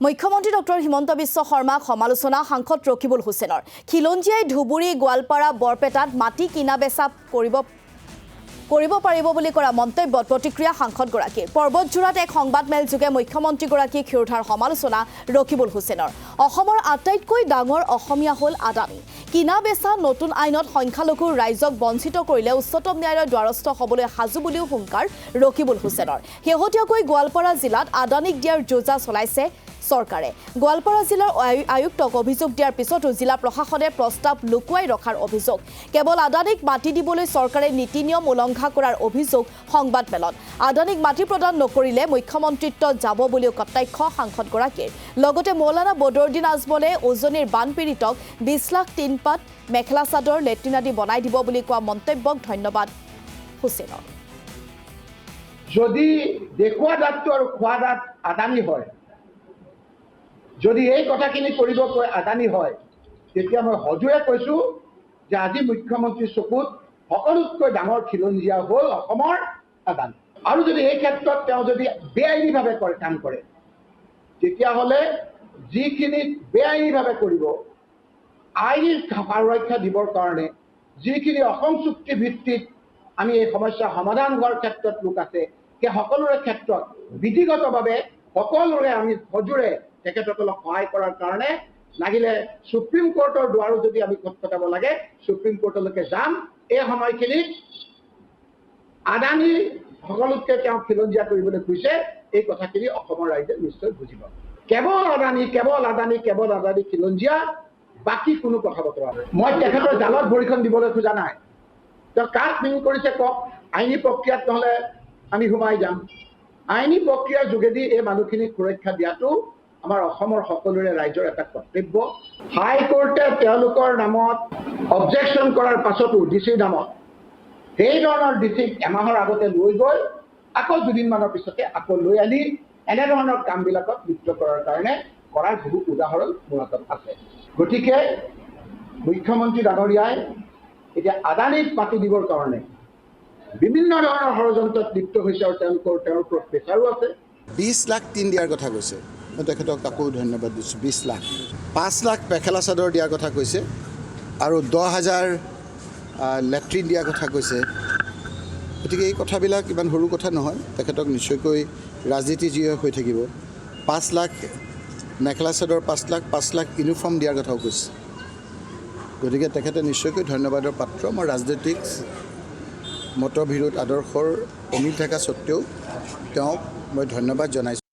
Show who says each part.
Speaker 1: মুখ্যমন্ত্ৰী ডক্টৰ হিমন্ত বিশ্ব শৰ্মাক সমালোচনা সাংসদ ৰকিবুল হুছেইনৰ খিলঞ্জিয়াই ধুবুৰী গোৱালপাৰা বৰপেটাত মাটি কিনা বেচা কৰিব পাৰিব বুলি কৰা মন্তব্যত প্ৰতিক্ৰিয়া সাংসদগৰাকীৰ পৰ্বতজোৰাত এক সংবাদমেল যোগে মুখ্যমন্ত্ৰীগৰাকীৰ ক্ষিৰোধাৰ সমালোচনা ৰকিবুল হুছেইনৰ অসমৰ আটাইতকৈ ডাঙৰ অসমীয়া হ'ল আদানী কিনা বেচা নতুন আইনত সংখ্যালঘু ৰাইজক বঞ্চিত কৰিলে উচ্চতম ন্যায়ালয়ৰ দ্বাৰস্থ হ'বলৈ সাজু বুলিও হুংকাৰ ৰকিবুল হুছেইনৰ শেহতীয়াকৈ গোৱালপাৰা জিলাত আদানীক দিয়াৰ যোজা চলাইছে চৰকাৰে গোৱালপাৰা জিলাৰ আয়ুক্তক অভিযোগ দিয়াৰ পিছতো জিলা প্ৰশাসনে প্ৰস্তাৱ লুকুৱাই ৰখাৰ অভিযোগ কেৱল আদানীক মাটি দিবলৈ চৰকাৰে নীতি নিয়ম উলংঘা কৰাৰ অভিযোগ সংবাদমেলত আদানীক মাটি প্ৰদান নকৰিলে মুখ্যমন্ত্ৰীত্ব যাব বুলিও কটাক্ষ সাংসদগৰাকীৰ লগতে মৌলানা বদৰুদ্দিন আজমলে উজনিৰ বানপীড়িতক 20 লাখ টিনপাত মেখেলা চাদৰ লেট্ৰিন আদি বনাই দিব বুলি কোৱা মন্তব্যক ধন্যবাদ হুছেইনৰ
Speaker 2: যদি দেখুৱা দাঁতটো আৰু খোৱা দাঁত আদানী হয় যদি এই কথাখিনি কৰিব কৈ আদানী হয় তেতিয়া মই হজুৰে কৈছো যে আজি মুখ্যমন্ত্ৰীৰ চকুত সকলোতকৈ ডাঙৰ খিলঞ্জীয়া হ'ল অসমৰ আদানী আৰু যদি এই ক্ষেত্ৰত তেওঁ যদি বেআইনীভাৱে কাম কৰে তেতিয়াহ'লে যিখিনি বেআইনীভাৱে কৰিব আইনী সুৰক্ষা দিবৰ কাৰণে যিখিনি অসম চুক্তি ভিত্তিত আমি এই সমস্যা সমাধান হোৱাৰ ক্ষেত্ৰত লোক আছে সেই সকলোৰে ক্ষেত্ৰত বিধিগতভাৱে সকলোৰে আমি হজুৰে তেখেতসকলক সহায় কৰাৰ কাৰণে লাগিলে সুপ্ৰিম কোৰ্টৰ দুৱাৰো যদি আমি খটখটাব লাগে সুপ্ৰিম কোৰ্টলৈকে যাম এই সময়খিনিত আদানী সকলোতকৈ তেওঁ খিলঞ্জীয়া কৰিবলৈ খুজিছে এই কথাখিনি অসমৰ ৰাইজে নিশ্চয় বুজিব কেৱল আদানী খিলঞ্জীয়া বাকী কোনো কথা বতৰা নাই মই তেখেতৰ জালত ভৰিখন দিবলৈ খোজা নাই তেওঁ কাক মিন কৰিছে কওক আইনী প্ৰক্ৰিয়াত নহ'লে আমি সোমাই যাম আইনী প্ৰক্ৰিয়াৰ যোগেদি এই মানুহখিনিক সুৰক্ষা দিয়াটো আমাৰ অসমৰ সকলোৰে ৰাইজৰ এটা কৰ্তব্য হাইকোৰ্টে তেওঁলোকৰ নামত অবজেকশ্যন কৰাৰ পাছতো ডিচিৰ নামত সেই ধৰণৰ ডিচিক এমাহৰ আগতে লৈ গৈ আকৌ দুদিনমানৰ পিছতে আকৌ লৈ আনি এনেধৰণৰ কামবিলাকত লিপ্ত কৰাৰ কাৰণে কৰাৰ বহু উদাহৰণ মোৰ হাতত আছে গতিকে মুখ্যমন্ত্ৰী ডাঙৰীয়াই এতিয়া আদানীক মাটি দিবৰ কাৰণে বিভিন্ন ধৰণৰ ষড়যন্ত্ৰত লিপ্ত হৈছে আৰু তেওঁৰ ওপৰত প্ৰেছাৰো আছে
Speaker 3: 20 লাখ টিন দিয়াৰ কথা কৈছে মই তেখেতক আকৌ ধন্যবাদ দিছোঁ 20 লাখ 5 লাখ মেখেলা চাদৰ দিয়াৰ কথা কৈছে আৰু 10,000 লেট্ৰিন দিয়াৰ কথা কৈছে গতিকে এই কথাবিলাক ইমান সৰু কথা নহয় তেখেতক নিশ্চয়কৈ ৰাজনীতি যি হৈ থাকিব 5 লাখ মেখেলা চাদৰ 5 লাখ ইউনিফৰ্ম দিয়াৰ কথাও কৈছে গতিকে তেখেতে নিশ্চয়কৈ ধন্যবাদৰ পাত্ৰ মই ৰাজনৈতিক মতবিৰোধ আদৰ্শৰ অমিল থকা স্বত্তেও তেওঁক মই ধন্যবাদ জনাইছোঁ